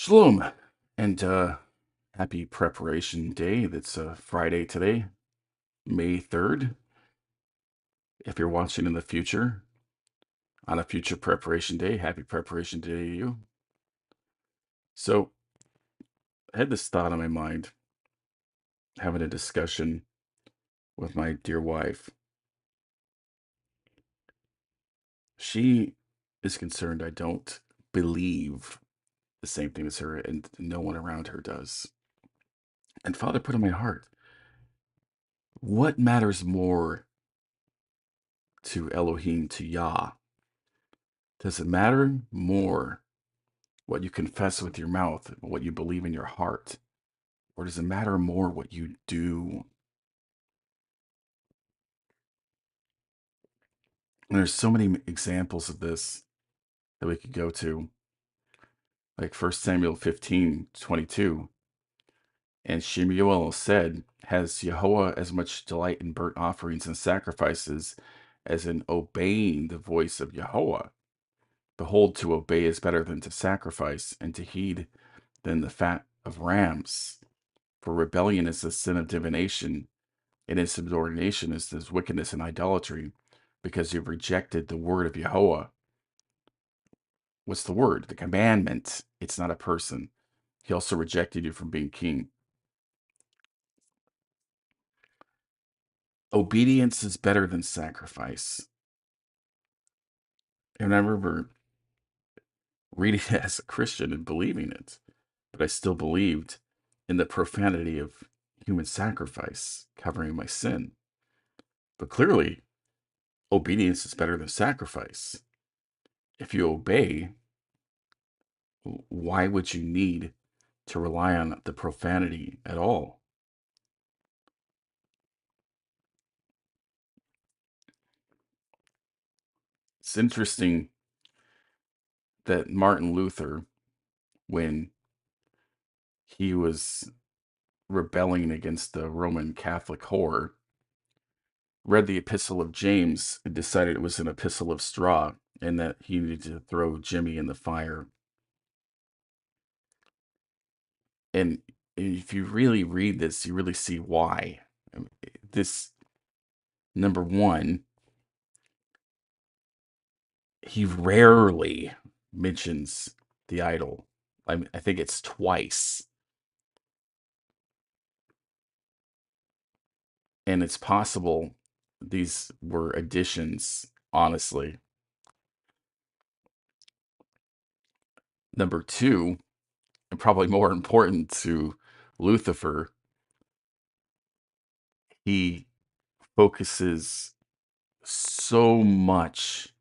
Shalom, and happy preparation day. That's Friday today, May 3rd. If you're watching in the future, on a future preparation day, happy preparation day to you. So, I had this thought on my mind, having a discussion with my dear wife. She is concerned I don't believe the same thing as her, and no one around her does. And Father put in my heart, what matters more to Elohim, to Yah? Does it matter more what you confess with your mouth, what you believe in your heart? Or does it matter more what you do? And there's so many examples of this that we could go to, like 1 Samuel 15:22. And Shemuel said, has Yahweh as much delight in burnt offerings and sacrifices as in obeying the voice of Yahweh? Behold, to obey is better than to sacrifice, and to heed than the fat of rams. For rebellion is the sin of divination, and insubordination is this wickedness and idolatry, because you've rejected the word of Yahweh. What's the word? The commandment. It's not a person. He also rejected you from being king. Obedience is better than sacrifice. And I remember reading it as a Christian and believing it, but I still believed in the profanity of human sacrifice covering my sin. But clearly, obedience is better than sacrifice. If you obey, why would you need to rely on the profanity at all? It's interesting that Martin Luther, when he was rebelling against the Roman Catholic horror, read the Epistle of James and decided it was an epistle of straw and that he needed to throw Jimmy in the fire. And if you really read this, you really see why. This, number one, he rarely mentions the idol. I think it's twice. And it's possible these were additions, honestly. Number two, and probably more important to Lucifer, he focuses so much,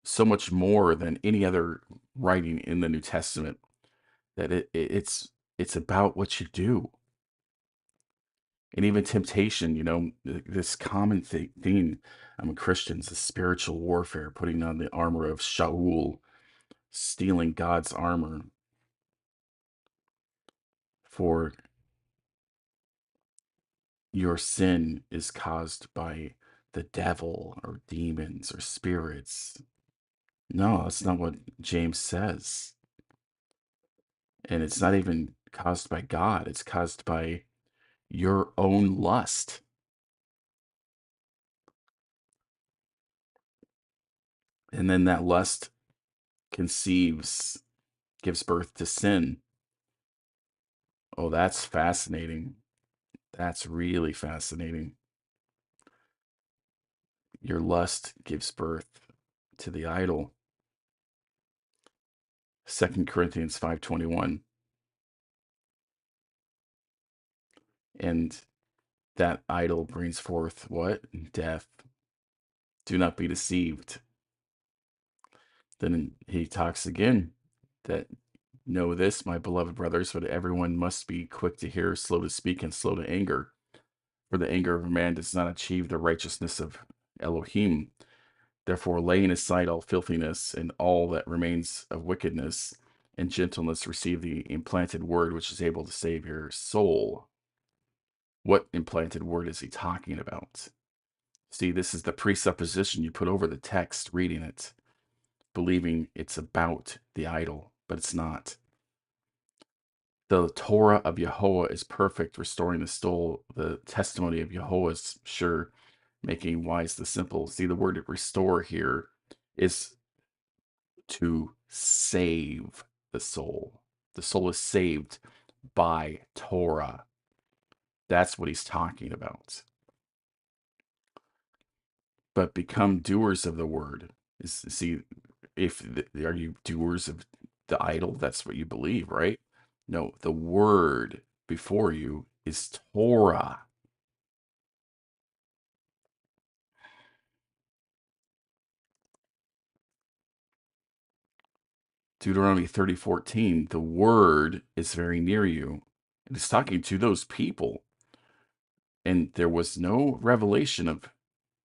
so much more than any other writing in the New Testament that it's about what you do. And even temptation, this common theme among Christians is spiritual warfare, putting on the armor of Shaul, stealing God's armor for your sin is caused by the devil or demons or spirits. No, that's not what James says. And it's not even caused by God, it's caused by your own lust. And then that lust conceives, gives birth to sin. Oh, that's fascinating. That's really fascinating. Your lust gives birth to the idol. 2 Corinthians 5:21. And that idol brings forth what? Death. Do not be deceived. Then he talks again that know this, my beloved brothers, but everyone must be quick to hear, slow to speak, and slow to anger. For the anger of a man does not achieve the righteousness of Elohim. Therefore, laying aside all filthiness and all that remains of wickedness and gentleness, receive the implanted word which is able to save your soul. What implanted word is he talking about? See, this is the presupposition you put over the text reading it, believing it's about the idol, but it's not. The Torah of Yahweh is perfect, restoring the soul. The testimony of Yahweh is sure, making wise the simple. See, the word restore here is to save the soul. The soul is saved by Torah. That's what he's talking about. But become doers of the word. See, if are you doers of the idol? That's what you believe, right? No, the word before you is Torah. Deuteronomy 30:14, the word is very near you. And it's talking to those people. And there was no revelation of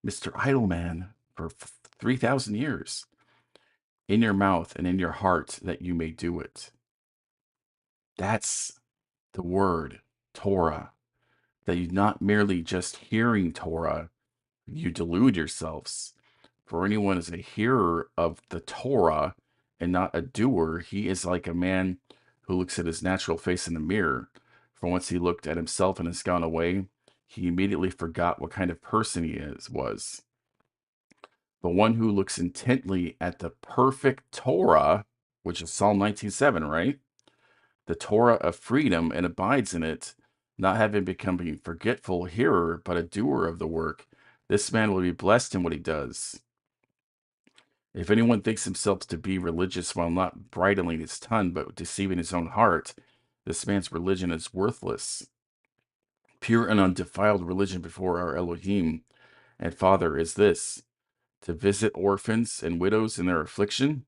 Mr. Idleman for 3,000 years in your mouth and in your heart that you may do it. That's the word, Torah. That you're not merely just hearing Torah, you delude yourselves. For anyone is a hearer of the Torah and not a doer, he is like a man who looks at his natural face in the mirror. For once he looked at himself and has gone away, he immediately forgot what kind of person he was. But one who looks intently at the perfect Torah, which is Psalm 19:7, right? The Torah of freedom and abides in it, not having become a forgetful hearer, but a doer of the work, this man will be blessed in what he does. If anyone thinks himself to be religious while not bridling his tongue, but deceiving his own heart, this man's religion is worthless. Pure and undefiled religion before our Elohim and Father is this: to visit orphans and widows in their affliction,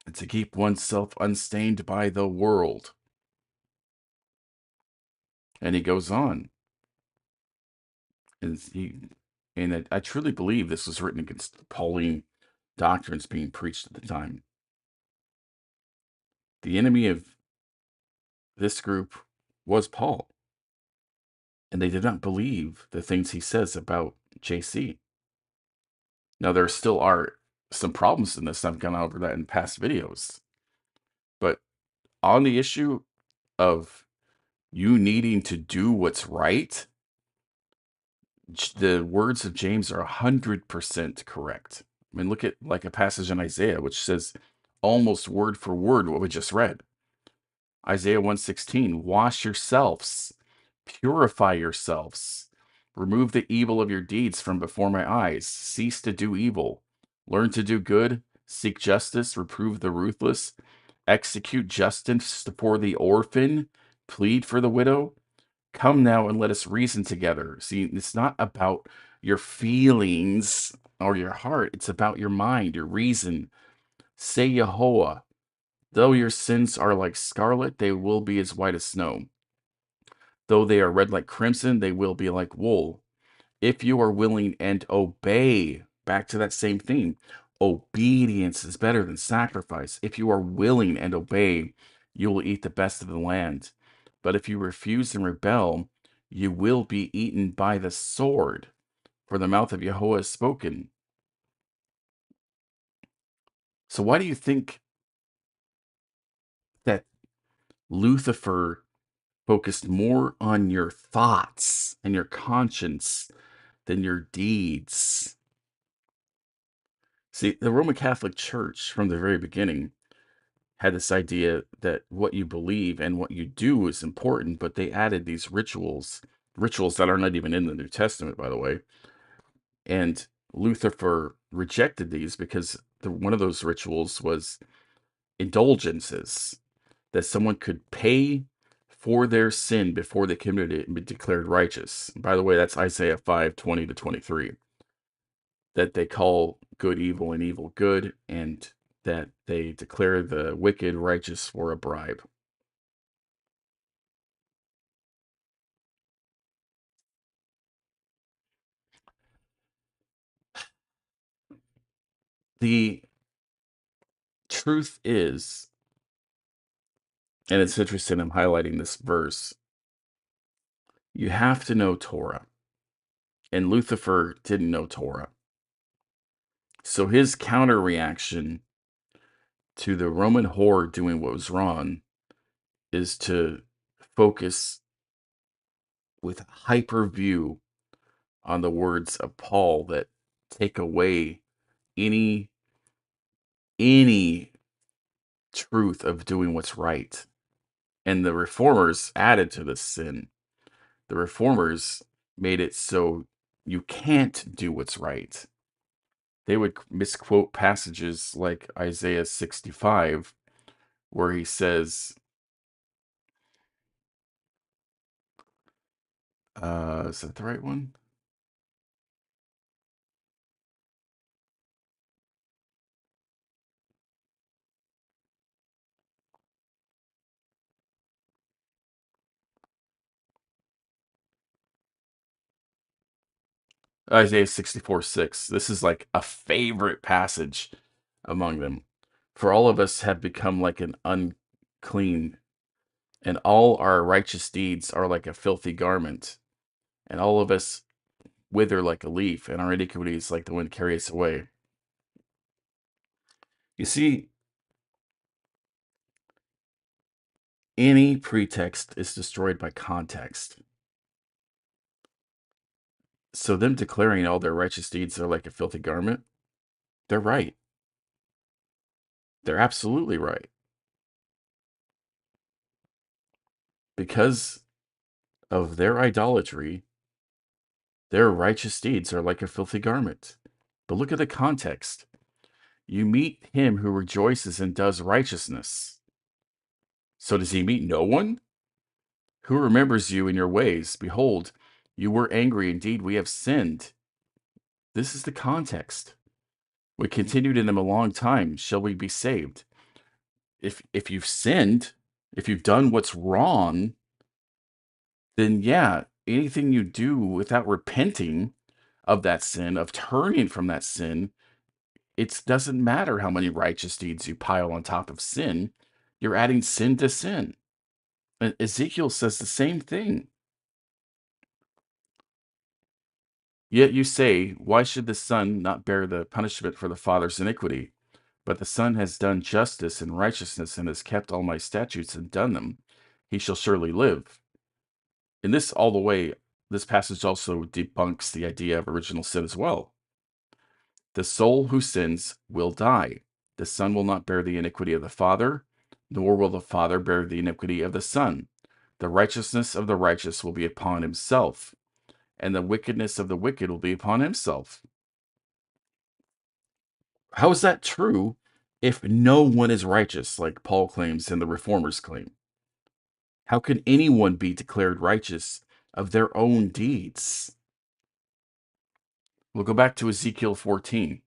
and to keep oneself unstained by the world. And he goes on, and I truly believe this was written against Pauline doctrines being preached at the time. The enemy of this group was Paul, and they did not believe the things he says about JC. Now, there still are some problems in this. I've gone over that in past videos. But on the issue of you needing to do what's right, the words of James are 100% correct. I mean, look at like a passage in Isaiah, which says almost word for word what we just read. Isaiah 1:16, wash yourselves, purify yourselves, remove the evil of your deeds from before my eyes, cease to do evil, learn to do good, seek justice, reprove the ruthless, execute justice for the orphan, plead for the widow. Come now and let us reason together. See, it's not about your feelings or your heart, it's about your mind, your reason. Say Yehovah, though your sins are like scarlet, they will be as white as snow. Though they are red like crimson, they will be like wool. If you are willing and obey, back to that same theme, obedience is better than sacrifice. If you are willing and obey, you will eat the best of the land. But if you refuse and rebel, you will be eaten by the sword, for the mouth of Yahweh has spoken. So why do you think that Lucifer focused more on your thoughts and your conscience than your deeds? See, the Roman Catholic Church from the very beginning had this idea that what you believe and what you do is important, but they added these rituals that are not even in the New Testament, by the way. And Lucifer rejected these because one of those rituals was indulgences, that someone could pay for their sin before they committed it and be declared righteous. By the way, that's Isaiah 5:20-23. That they call good evil and evil good, and that they declare the wicked righteous for a bribe. The truth is, and it's interesting, I'm highlighting this verse, you have to know Torah. And Lucifer didn't know Torah. So his counter reaction to the Roman horde doing what was wrong is to focus with hyper view on the words of Paul that take away any any truth of doing what's right. And the reformers added to this sin. The reformers made it so you can't do what's right. They would misquote passages like Isaiah 65, where he says, is that the right one? Isaiah 64:6. This is like a favorite passage among them. For all of us have become like an unclean, and all our righteous deeds are like a filthy garment, and all of us wither like a leaf, and our iniquities like the wind carry us away. You see, any pretext is destroyed by context. So them declaring all their righteous deeds are like a filthy garment, they're right. They're absolutely right. Because of their idolatry, their righteous deeds are like a filthy garment. But look at the context. You meet him who rejoices and does righteousness. So does he meet no one? Who remembers you in your ways? Behold, you were angry. Indeed, we have sinned. This is the context. We continued in them a long time. Shall we be saved? If you've sinned, if you've done what's wrong, then yeah, anything you do without repenting of that sin, of turning from that sin, it doesn't matter how many righteous deeds you pile on top of sin. You're adding sin to sin. And Ezekiel says the same thing. Yet you say, why should the son not bear the punishment for the father's iniquity? But the son has done justice and righteousness and has kept all my statutes and done them. He shall surely live. And this all the way, this passage also debunks the idea of original sin as well. The soul who sins will die. The son will not bear the iniquity of the father, nor will the father bear the iniquity of the son. The righteousness of the righteous will be upon himself, and the wickedness of the wicked will be upon himself. How is that true if no one is righteous, like Paul claims and the reformers claim? How can anyone be declared righteous of their own deeds? We'll go back to Ezekiel 14.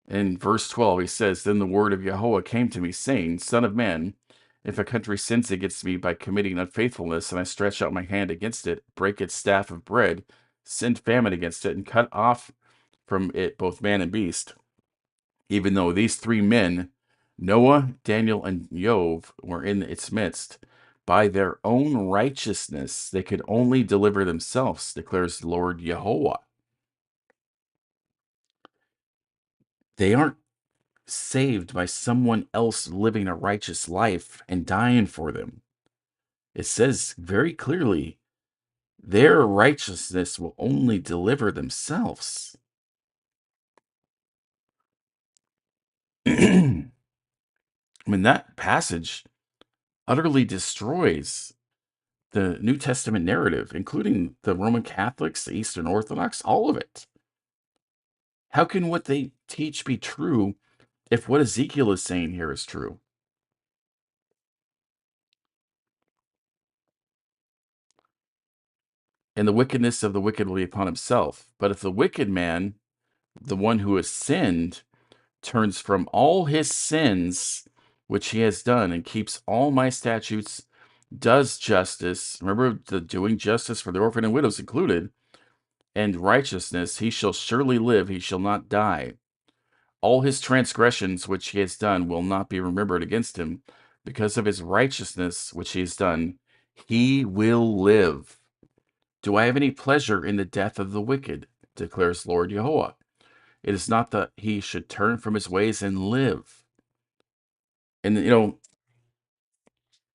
In verse 12, he says, Then the word of Yahweh came to me, saying, Son of man, if a country sins against me by committing unfaithfulness, and I stretch out my hand against it, break its staff of bread, send famine against it, and cut off from it both man and beast, even though these three men, Noah, Daniel, and Job, were in its midst, by their own righteousness they could only deliver themselves, declares the Lord Yahweh. They aren't saved by someone else living a righteous life and dying for them. It says very clearly, their righteousness will only deliver themselves. I mean, that passage utterly destroys the New Testament narrative, including the Roman Catholics, the Eastern Orthodox, all of it. How can what they teach be true if what Ezekiel is saying here is true? And the wickedness of the wicked will be upon himself. But if the wicked man, the one who has sinned, turns from all his sins which he has done and keeps all my statutes, does justice, remember the doing justice for the orphan and widows included, and righteousness, he shall surely live, he shall not die. All his transgressions which he has done will not be remembered against him. Because of his righteousness which he has done, he will live. Do I have any pleasure in the death of the wicked? Declares Lord Yahweh. It is not that he should turn from his ways and live. And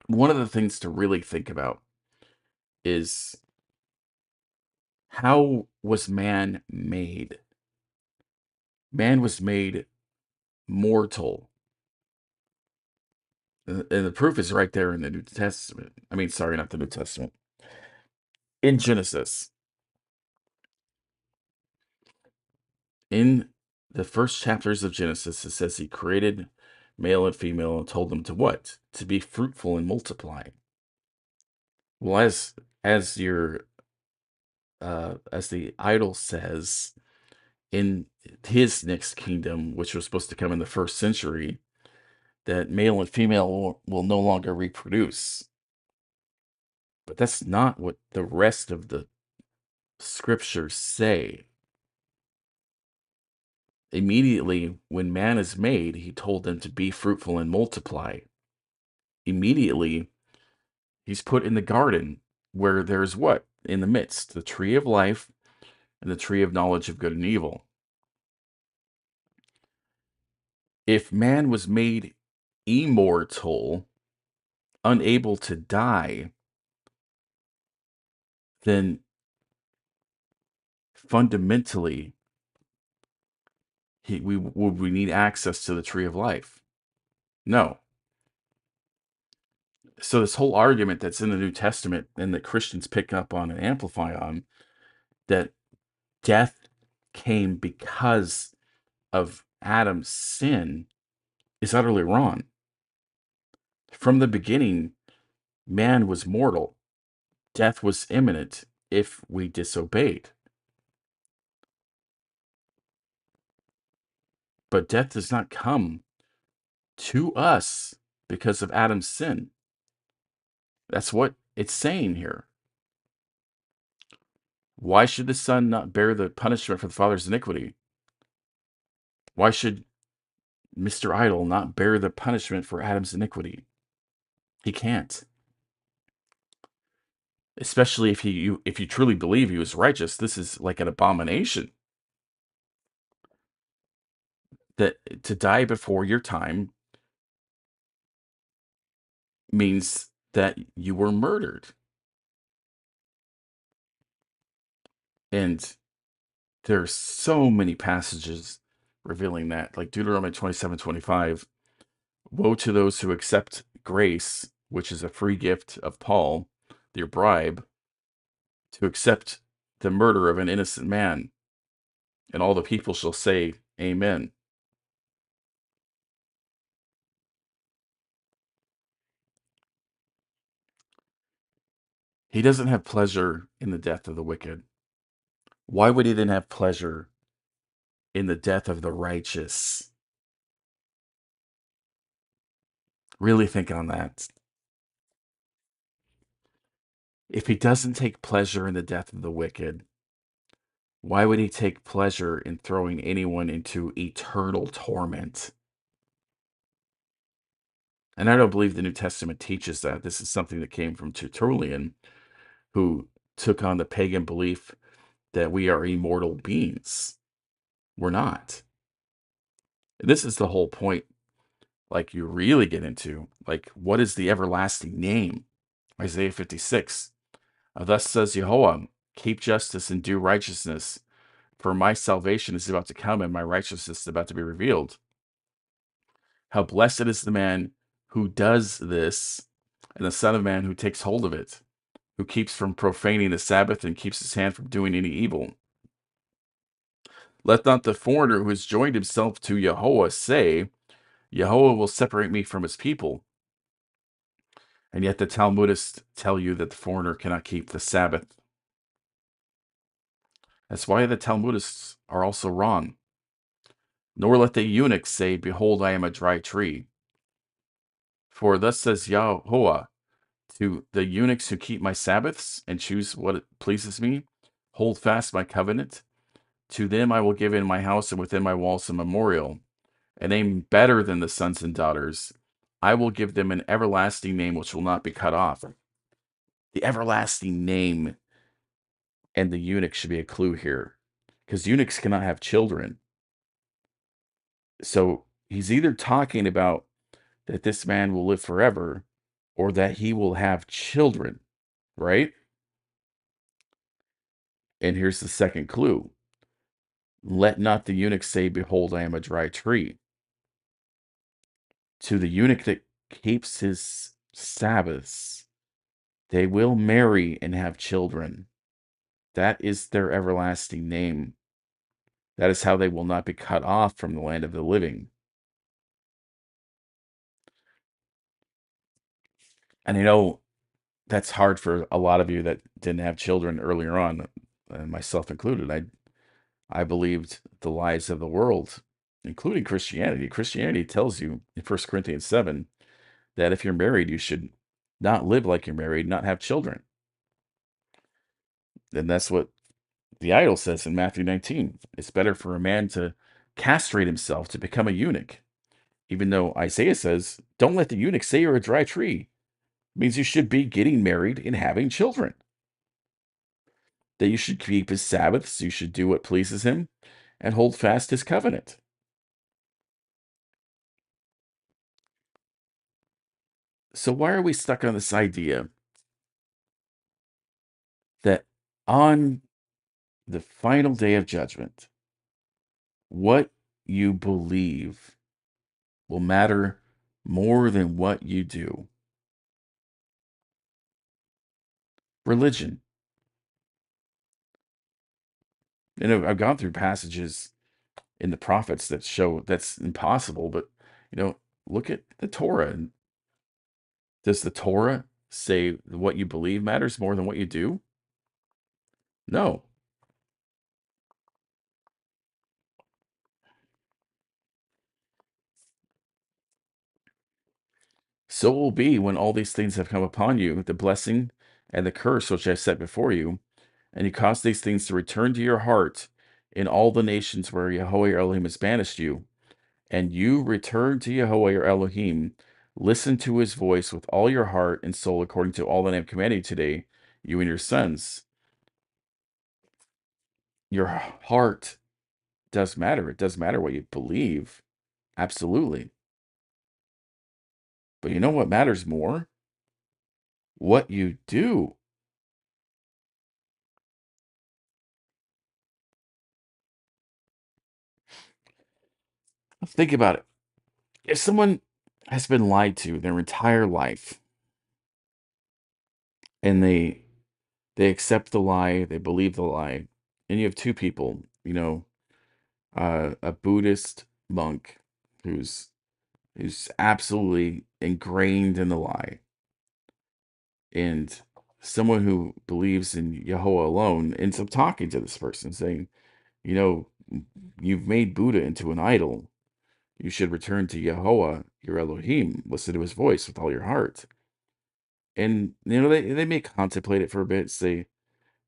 one of the things to really think about is, how was man made? Man was made mortal. And the proof is right there in the New Testament. I mean, sorry, not the New Testament. In Genesis, in the first chapters of Genesis, it says he created male and female and told them to what? To be fruitful and multiply. Well, as your as the idol says, in his next kingdom, which was supposed to come in the first century, that male and female will no longer reproduce. But that's not what the rest of the scriptures say. Immediately, when man is made, he told them to be fruitful and multiply. Immediately, he's put in the garden where there's what? In the midst, the tree of life and the tree of knowledge of good and evil. If man was made immortal, unable to die, then fundamentally, would we need access to the tree of life? No. So this whole argument that's in the New Testament and that Christians pick up on and amplify on, that death came because of Adam's sin, is utterly wrong. From the beginning, man was mortal. Death was imminent if we disobeyed. But death does not come to us because of Adam's sin. That's what it's saying here. Why should the son not bear the punishment for the father's iniquity? Why should Mr. Idol not bear the punishment for Adam's iniquity? He can't. Especially if you truly believe he was righteous, this is like an abomination. That to die before your time means that you were murdered. And there's so many passages revealing that, like Deuteronomy 27:25. Woe to those who accept grace, which is a free gift of Paul, their bribe, to accept the murder of an innocent man. And all the people shall say, Amen. He doesn't have pleasure in the death of the wicked. Why would he then have pleasure in the death of the righteous? Really think on that. If he doesn't take pleasure in the death of the wicked, why would he take pleasure in throwing anyone into eternal torment? And I don't believe the New Testament teaches that. This is something that came from Tertullian, who took on the pagan belief that we are immortal beings. We're not. And this is the whole point. Like, you really get into, like, what is the everlasting name? Isaiah 56. Thus says Jehovah, keep justice and do righteousness, for my salvation is about to come and my righteousness is about to be revealed. How blessed is the man who does this, and the Son of Man who takes hold of it, who keeps from profaning the Sabbath and keeps his hand from doing any evil. Let not the foreigner who has joined himself to Yahweh say, Yahweh will separate me from his people. And yet the Talmudists tell you that the foreigner cannot keep the Sabbath. That's why the Talmudists are also wrong. Nor let the eunuchs say, Behold, I am a dry tree. For thus says Yahweh, to the eunuchs who keep my Sabbaths and choose what pleases me, hold fast my covenant. To them I will give in my house and within my walls a memorial, a name better than the sons and daughters. I will give them an everlasting name which will not be cut off. The everlasting name and the eunuch should be a clue here, because eunuchs cannot have children. So he's either talking about that this man will live forever or that he will have children, right? And here's the second clue: let not the eunuch say, behold, I am a dry tree. To the eunuch that keeps his Sabbaths, they will marry and have children. That is their everlasting name. That is how they will not be cut off from the land of the living. And that's hard for a lot of you that didn't have children earlier on, and myself included. I believed the lies of the world, including Christianity. Christianity tells you in 1 Corinthians 7 that if you're married, you should not live like you're married, not have children. And that's what the idol says in Matthew 19. It's better for a man to castrate himself to become a eunuch, even though Isaiah says, don't let the eunuch say you're a dry tree. It means you should be getting married and having children, that you should keep his Sabbaths, you should do what pleases him, and hold fast his covenant. So, why are we stuck on this idea that on the final day of judgment, what you believe will matter more than what you do? Religion. I've gone through passages in the prophets that show that's impossible, but look at the Torah. And does the Torah say what you believe matters more than what you do? No. So will be when all these things have come upon you, the blessing and the curse which I set before you, and you cause these things to return to your heart in all the nations where Yahweh your Elohim has banished you, and you return to Yahweh your Elohim, listen to his voice with all your heart and soul, according to all that I am commanding you today, you and your sons. Your heart does matter. It does matter what you believe. Absolutely. But you know what matters more? What you do. Think about it. If someone has been lied to their entire life and they accept the lie, they believe the lie, and you have two people, a Buddhist monk who's absolutely ingrained in the lie, and someone who believes in Yahweh alone ends up talking to this person saying, you know, you've made Buddha into an idol. You should return to Yahweh, your Elohim. Listen to his voice with all your heart. And they may contemplate it for a bit, say,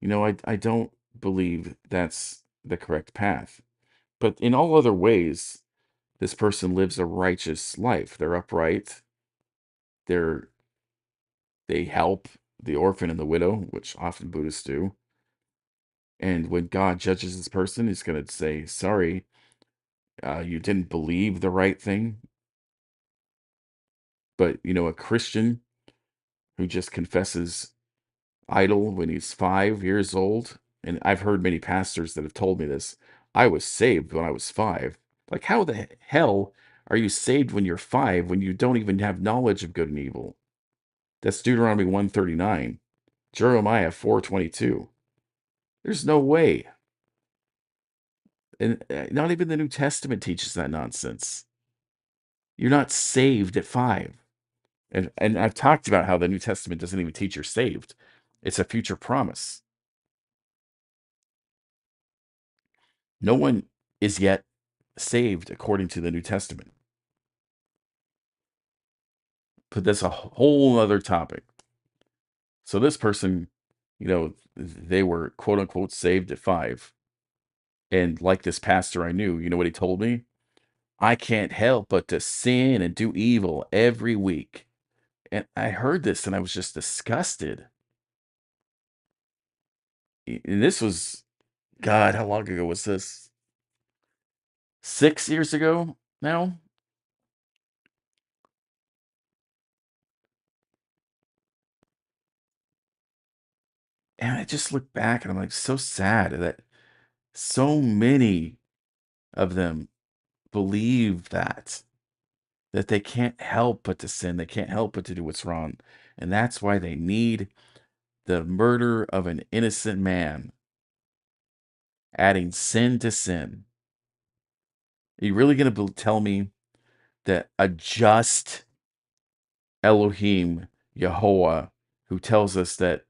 I don't believe that's the correct path. But in all other ways, this person lives a righteous life. They're upright. They're they help the orphan and the widow, which often Buddhists do. And when God judges this person, he's going to say, sorry, you didn't believe the right thing. But, a Christian who just confesses idol when he's 5 years old, and I've heard many pastors that have told me this. I was saved when I was 5. Like, how the hell are you saved when you're 5 when you don't even have knowledge of good and evil? That's Deuteronomy 139, Jeremiah 4:22. There's no way. And not even the New Testament teaches that nonsense. You're not saved at 5. And I've talked about how the New Testament doesn't even teach you're saved. It's a future promise. No one is yet saved according to the New Testament. But that's a whole other topic. So this person, they were quote unquote saved at 5. And like this pastor I knew, you know what he told me? I can't help but to sin and do evil every week. And I heard this and I was just disgusted. And this was, God, how long ago was this? 6 years ago now? And I just look back and I'm like so sad that so many of them believe that they can't help but to sin. They can't help but to do what's wrong. And that's why they need the murder of an innocent man, adding sin to sin. Are you really going to tell me that a just Elohim, Yahweh, who tells us that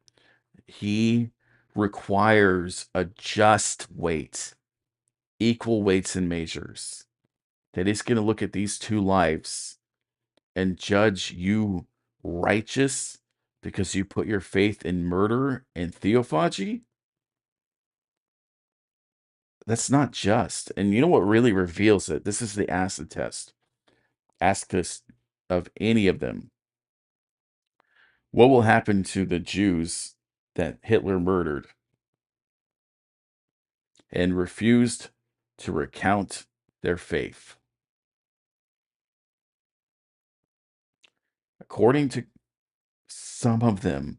he requires a just weight, equal weights and measures, that he's going to look at these two lives and judge you righteous because you put your faith in murder and theophagy? That's not just. And you know what really reveals it? This is the acid test. Ask this of any of them. What will happen to the Jews that Hitler murdered and refused to recount their faith? According to some of them,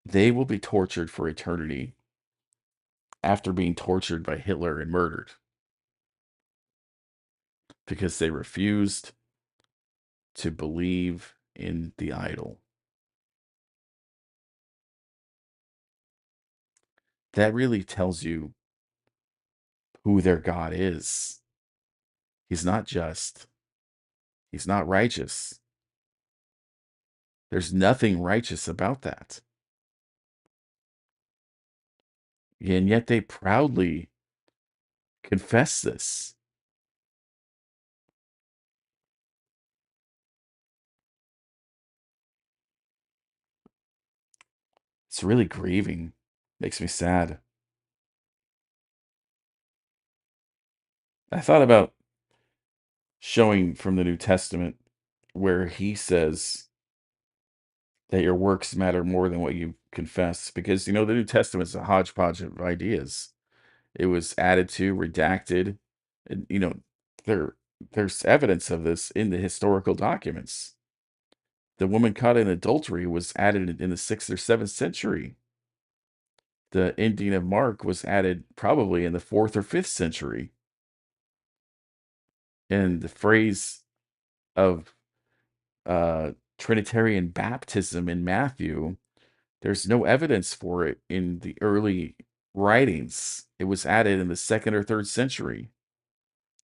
they will be tortured for eternity after being tortured by Hitler and murdered because they refused to believe in the idol. That really tells you who their God is. He's not just, he's not righteous. There's nothing righteous about that. And yet they proudly confess this. It's really grieving. Makes me sad. I thought about showing from the New Testament where he says that your works matter more than what you confess because the New Testament's a hodgepodge of ideas. It was added to, redacted, and there there's evidence of this in the historical documents. The woman caught in adultery was added in the 6th or 7th century. The ending of Mark was added probably in the 4th or 5th century. And the phrase of Trinitarian baptism in Matthew, there's no evidence for it in the early writings. It was added in the 2nd or 3rd century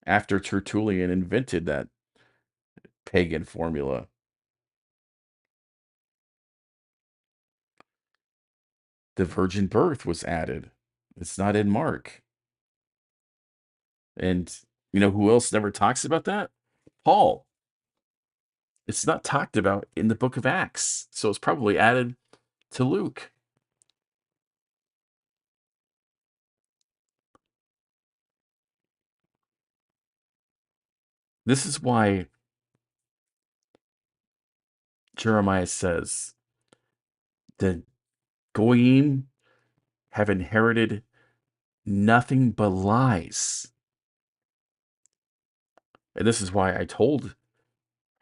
after Tertullian invented that pagan formula. The virgin birth was added. It's not in Mark. And you know who else never talks about that? Paul. It's not talked about in the book of Acts. So it's probably added to Luke. This is why Jeremiah says the Goyim have inherited nothing but lies. And this is why I told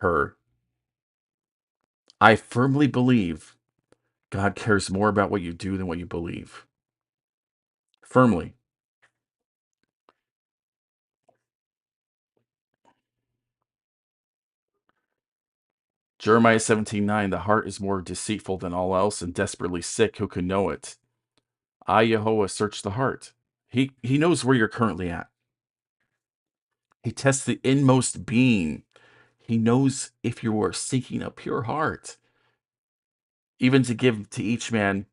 her, I firmly believe God cares more about what you do than what you believe. Firmly. Jeremiah 17:9, the heart is more deceitful than all else and desperately sick. Who can know it? I, Yehovah, search the heart. He knows where you're currently at. He tests the inmost being. He knows if you are seeking a pure heart, even to give to each man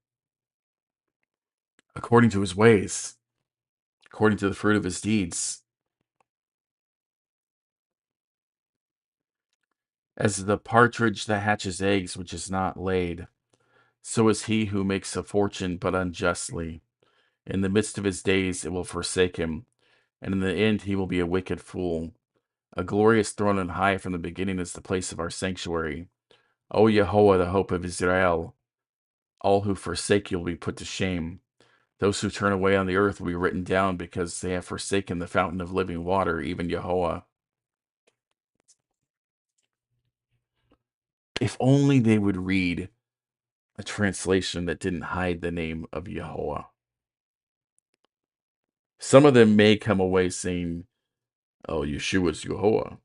according to his ways, according to the fruit of his deeds. As the partridge that hatches eggs which is not laid, so is he who makes a fortune but unjustly. In the midst of his days it will forsake him, and in the end he will be a wicked fool. A glorious throne on high from the beginning is the place of our sanctuary. O Yehovah, the hope of Israel, all who forsake you will be put to shame. Those who turn away on the earth will be written down because they have forsaken the fountain of living water, even Yehovah. If only they would read a translation that didn't hide the name of Yahweh. Some of them may come away saying, oh, Yeshua's Yahweh.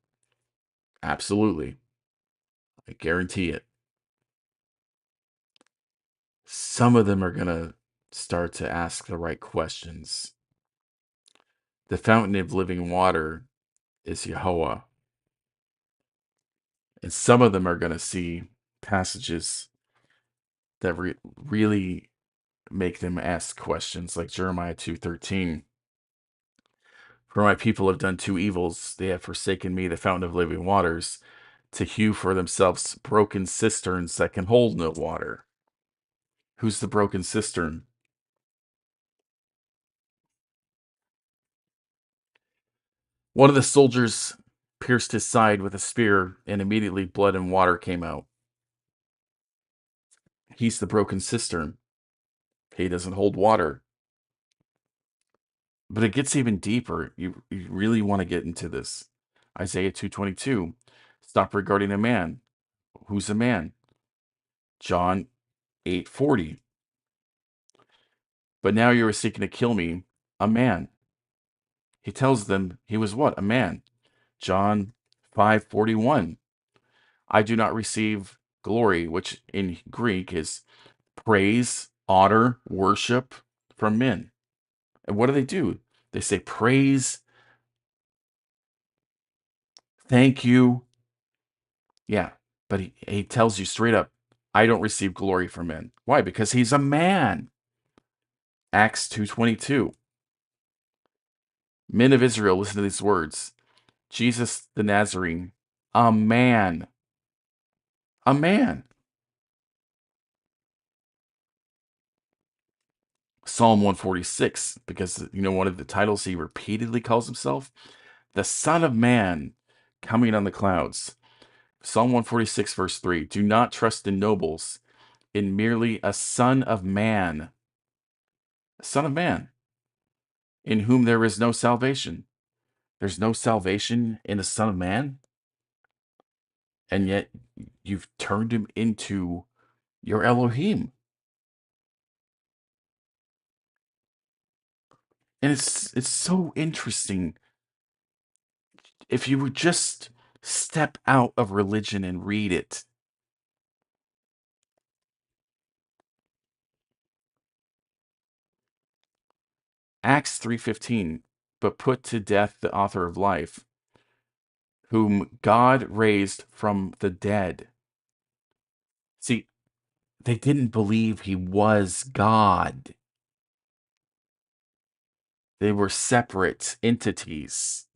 Absolutely. I guarantee it. Some of them are going to start to ask the right questions. The fountain of living water is Yahweh. And some of them are going to see passages that really make them ask questions, like Jeremiah 2:13. For my people have done two evils. They have forsaken me, the fountain of living waters, to hew for themselves broken cisterns that can hold no water. Who's the broken cistern? One of the soldiers pierced his side with a spear, and immediately blood and water came out. He's the broken cistern. He doesn't hold water. But it gets even deeper. You really want to get into this. Isaiah 2:22. Stop regarding a man. Who's a man? John 8:40. But now you are seeking to kill me, a man. He tells them he was what? A man. John 5:41. I do not receive glory, which in Greek is praise, honor, worship from men. And what do? They say praise, thank you. Yeah, but he tells you straight up, I don't receive glory from men. Why? Because he's a man. Acts 2:22. Men of Israel, listen to these words. Jesus the Nazarene, a man. A man. Psalm 146, because one of the titles he repeatedly calls himself, the Son of Man coming on the clouds. Psalm 146, verse 3. Do not trust in nobles, in merely a son of man. A son of man, in whom there is no salvation. There's no salvation in a son of man, and yet you've turned him into your Elohim. And it's so interesting. If you would just step out of religion and read it. Acts 3:15, but put to death the author of life, whom God raised from the dead. See, they didn't believe he was God. They were separate entities.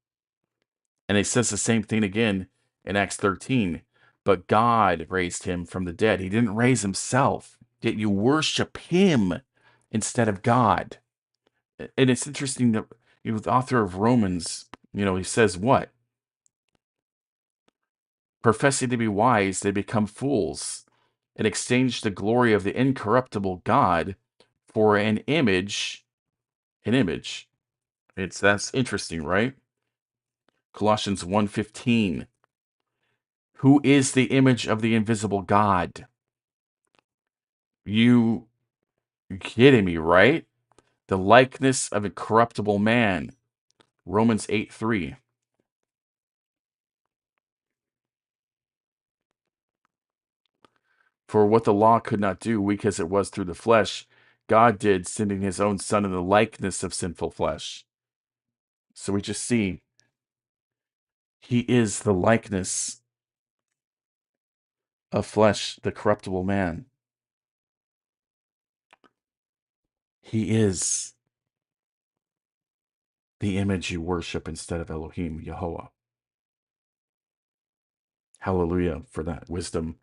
And he says the same thing again in Acts 13. But God raised him from the dead. He didn't raise himself, yet you worship him instead of God. And it's interesting that the author of Romans, he says what? Professing to be wise, they become fools and exchange the glory of the incorruptible God for an image. An image. That's interesting, right? Colossians 1:15. Who is the image of the invisible God? You kidding me, right? The likeness of a corruptible man. Romans 8:3. For what the law could not do, weak as it was through the flesh, God did, sending his own son in the likeness of sinful flesh. So we just see he is the likeness of flesh, the corruptible man. He is the image you worship instead of Elohim, Yahweh. Hallelujah for that wisdom.